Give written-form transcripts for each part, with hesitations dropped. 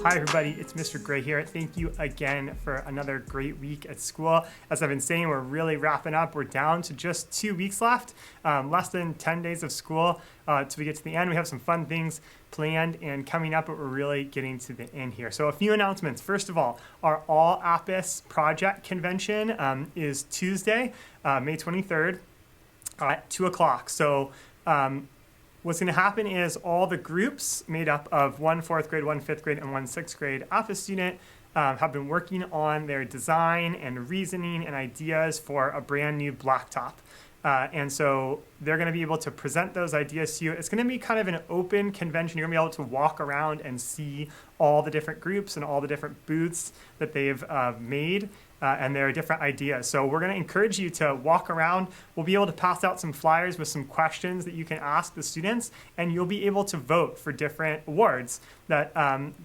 Hi everybody, it's Mr. Gray here. Thank you again for another great week at school. As I've been saying, we're really wrapping up. We're down to just 2 weeks left, less than 10 days of school till we get to the end. We have some fun things planned and coming up, but we're really getting to the end here. So a few announcements. First of all, our All Apis Project Convention is Tuesday, May 23rd at 2 o'clock. So what's going to happen is all the groups made up of one fourth grade, one fifth grade, and one sixth grade APIS student have been working on their design and reasoning and ideas for a brand new blacktop. And so they're going to be able to present those ideas to you. It's going to be kind of an open convention. You're going to be able to walk around and see all the different groups and all the different booths that they've made and their different ideas. So we're going to encourage you to walk around. We'll be able to pass out some flyers with some questions that you can ask the students, and you'll be able to vote for different awards that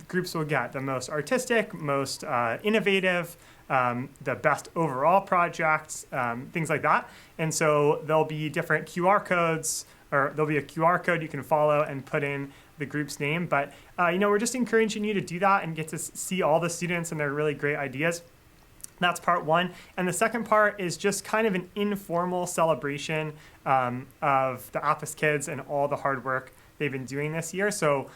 groups will get. The most artistic, most innovative, the best overall projects, things like that. And so there'll be different QR codes, or there'll be a QR code you can follow and put in the group's name. But, we're just encouraging you to do that and get to see all the students and their really great ideas. That's part one. And the second part is just kind of an informal celebration of the APIS kids and all the hard work they've been doing this year. So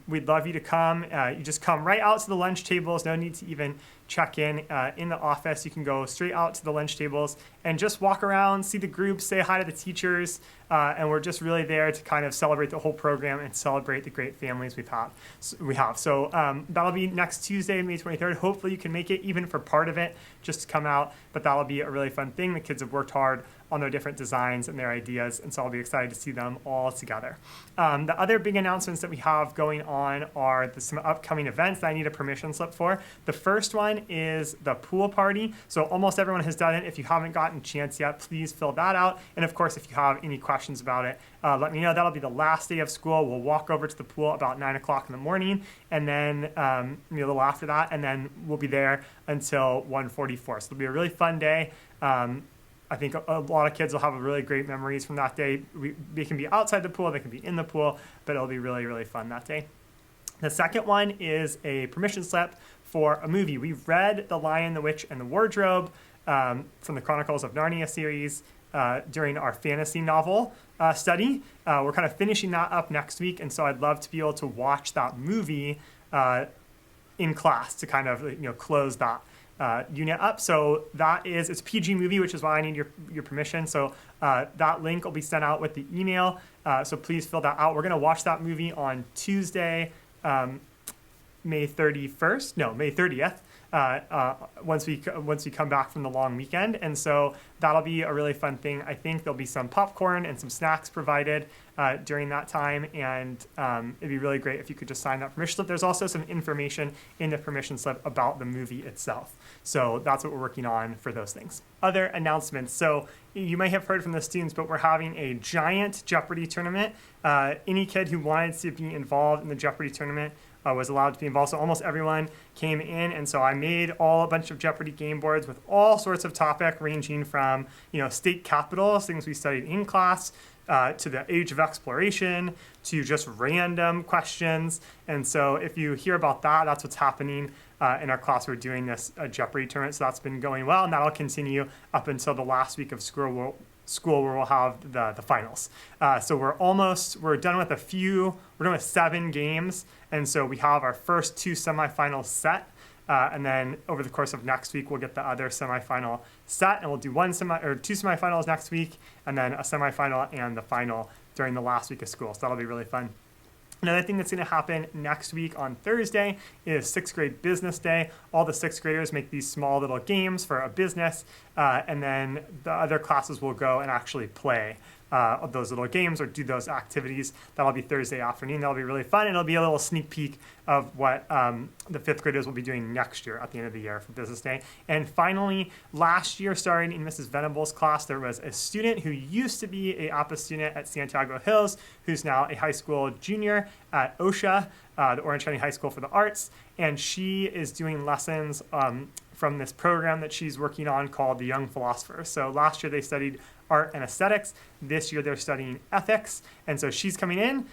we'd love you to come. You just come right out to the lunch tables. No need to even check in the office. You can go straight out to the lunch tables and just walk around, see the groups, say hi to the teachers. And we're just really there to kind of celebrate the whole program and celebrate the great families we have. So that'll be next Tuesday, May 23rd. Hopefully you can make it even for part of it, just to come out. But that'll be a really fun thing. The kids have worked hard on their different designs and their ideas, and so I'll be excited to see them all together. The other big announcements that we have going on are some upcoming events that I need a permission slip for. The first one is the pool party. So almost everyone has done it. If you haven't gotten a chance yet, please fill that out. And of course, if you have any questions about it, let me know. That'll be the last day of school. We'll walk over to the pool about 9 o'clock in the morning, and then a little after that, and then we'll be there until 1:44. So it'll be a really fun day. I think a lot of kids will have really great memories from that day. They can be outside the pool, they can be in the pool, but it'll be really, really fun that day. The second one is a permission slip for a movie. We've read The Lion, the Witch, and the Wardrobe from the Chronicles of Narnia series during our fantasy novel study. We're kind of finishing that up next week, and so I'd love to be able to watch that movie in class to kind of close that unit up. So it's a PG movie, which is why I need your permission. So that link will be sent out with the email. So please fill that out. We're going to watch that movie on Tuesday, May 30th. Once we come back from the long weekend. And so that'll be a really fun thing. I think there'll be some popcorn and some snacks provided during that time, and it'd be really great if you could just sign that permission slip. There's also some information in the permission slip about the movie itself. So that's what we're working on for those things. Other announcements. So you may have heard from the students, but we're having a giant Jeopardy tournament. Any kid who wanted to be involved in the Jeopardy tournament was allowed to be involved. So almost everyone came in, and so I made a bunch of Jeopardy game boards with all sorts of topic, ranging from state capitals, things we studied in class, to the age of exploration, to just random questions. And so if you hear about that, that's what's happening in our class. We're doing this Jeopardy tournament, so that's been going well, and that'll continue up until the last week of school where we'll have the finals. So we're done with we're done with 7 games, and so we have our first 2 semifinals set, and then over the course of next week we'll get the other semifinal set, and we'll do 2 semifinals next week, and then a semifinal and the final during the last week of school. So that'll be really fun. Another thing that's going to happen next week on Thursday is 6th grade business day. All the 6th graders make these small little games for a business, and then the other classes will go and actually play those little games or do those activities. That'll be Thursday afternoon. That'll be really fun, and it'll be a little sneak peek of what the 5th graders will be doing next year at the end of the year for Business Day. And finally, last year, starting in Mrs. Venable's class, there was a student who used to be a APIS student at Santiago Hills, who's now a high school junior at OSHA, the Orange County High School for the Arts, and she is doing lessons from this program that she's working on called The Young Philosopher. So last year they studied art and aesthetics. This year they're studying ethics. And so she's coming in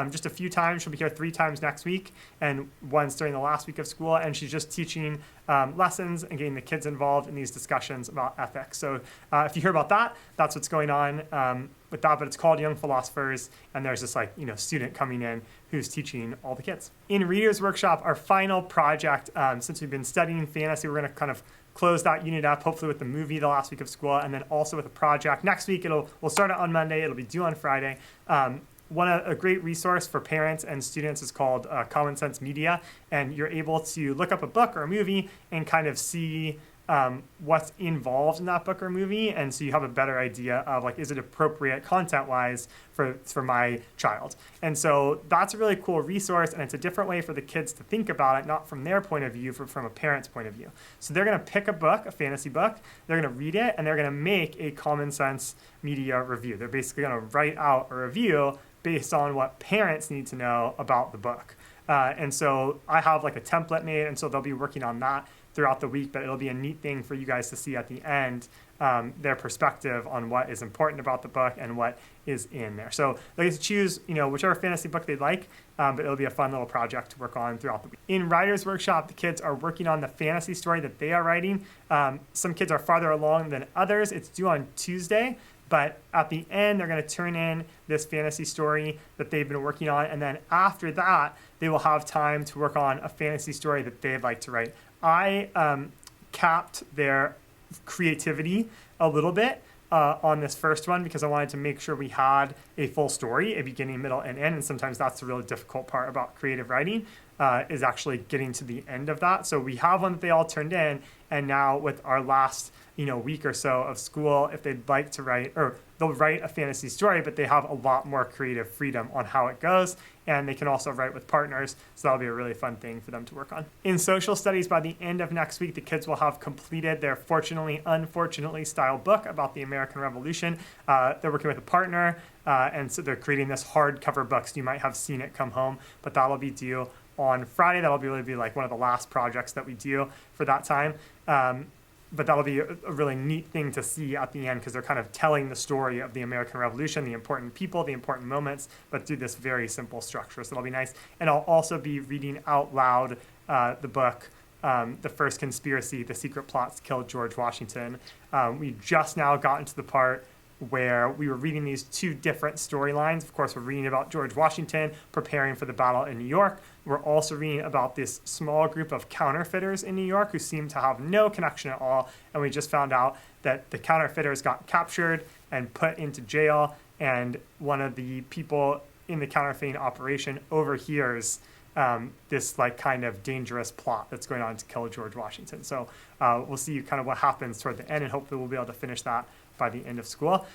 just a few times. She'll be here 3 times next week and once during the last week of school. And she's just teaching lessons and getting the kids involved in these discussions about ethics. So if you hear about that, that's what's going on with that. But it's called Young Philosophers. And there's this student coming in who's teaching all the kids. In Reader's Workshop, our final project, since we've been studying fantasy, we're going to kind of close that unit up, hopefully with the movie the last week of school, and then also with a project. Next week, we'll start it on Monday. It'll be due on Friday. A great resource for parents and students is called Common Sense Media, and you're able to look up a book or a movie and kind of see what's involved in that book or movie, and so you have a better idea of is it appropriate content-wise for my child. And so that's a really cool resource, and it's a different way for the kids to think about it, not from their point of view, from a parent's point of view. So they're going to pick a book, a fantasy book, they're going to read it, and they're going to make a Common Sense Media review. They're basically going to write out a review based on what parents need to know about the book. And so I have a template made, and so they'll be working on that throughout the week, but it'll be a neat thing for you guys to see at the end, their perspective on what is important about the book and what is in there. So they get to choose, whichever fantasy book they'd like, but it'll be a fun little project to work on throughout the week. In Writer's Workshop, the kids are working on the fantasy story that they are writing. Some kids are farther along than others. It's due on Tuesday, but at the end, they're going to turn in this fantasy story that they've been working on, and then after that, they will have time to work on a fantasy story that they'd like to write. I capped their creativity a little bit on this first one because I wanted to make sure we had a full story, a beginning, middle, and end. And sometimes that's the really difficult part about creative writing is actually getting to the end of that. So we have one that they all turned in, and now with our last week or so of school, if they'd like to write, or they'll write a fantasy story, but they have a lot more creative freedom on how it goes, and they can also write with partners, so that'll be a really fun thing for them to work on. In social studies, by the end of next week, the kids will have completed their Fortunately, Unfortunately style book about the American Revolution. They're working with a partner, and so they're creating this hardcover book, so you might have seen it come home, but that'll be due on Friday. That'll be one of the last projects that we do for that time. But that'll be a really neat thing to see at the end because they're kind of telling the story of the American Revolution, the important people, the important moments, but through this very simple structure. So that'll be nice. And I'll also be reading out loud the book, The First Conspiracy, The Secret Plots to Kill George Washington. We just now gotten to the part where we were reading these 2 different storylines. Of course, we're reading about George Washington preparing for the battle in New York. We're also reading about this small group of counterfeiters in New York who seem to have no connection at all. And we just found out that the counterfeiters got captured and put into jail. And one of the people in the counterfeiting operation overhears this kind of dangerous plot that's going on to kill George Washington. So we'll see kind of what happens toward the end, and hopefully we'll be able to finish that by the end of school.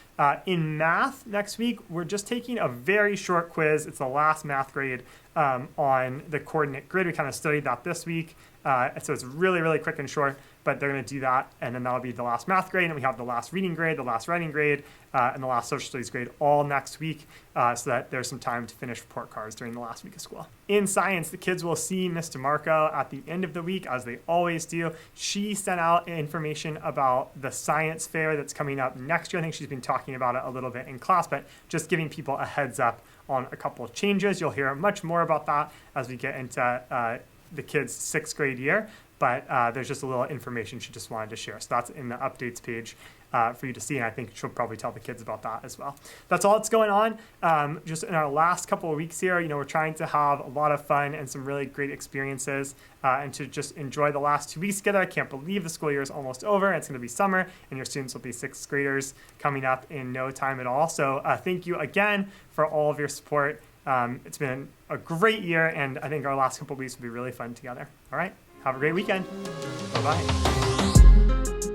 In math next week, we're just taking a very short quiz. It's the last math grade on the coordinate grid. We kind of studied that this week. So it's really, really quick and short, but they're going to do that, and then that'll be the last math grade, and we have the last reading grade, the last writing grade, and the last social studies grade all next week, so that there's some time to finish report cards during the last week of school. In science, the kids will see Miss DeMarco at the end of the week, as they always do. She sent out information about the science fair that's coming up next year. I think she's been talking about it a little bit in class, but just giving people a heads up on a couple of changes. You'll hear much more about that as we get into the kids' 6th grade year, but there's just a little information she just wanted to share. So that's in the updates page for you to see, and I think she'll probably tell the kids about that as well. That's all that's going on. Just in our last couple of weeks here, we're trying to have a lot of fun and some really great experiences and to just enjoy the last 2 weeks together. I can't believe the school year is almost over, and it's going to be summer, and your students will be 6th graders coming up in no time at all. So thank you again for all of your support. It's been a great year, and I think our last couple of weeks will be really fun together. All right, have a great weekend. Bye-bye.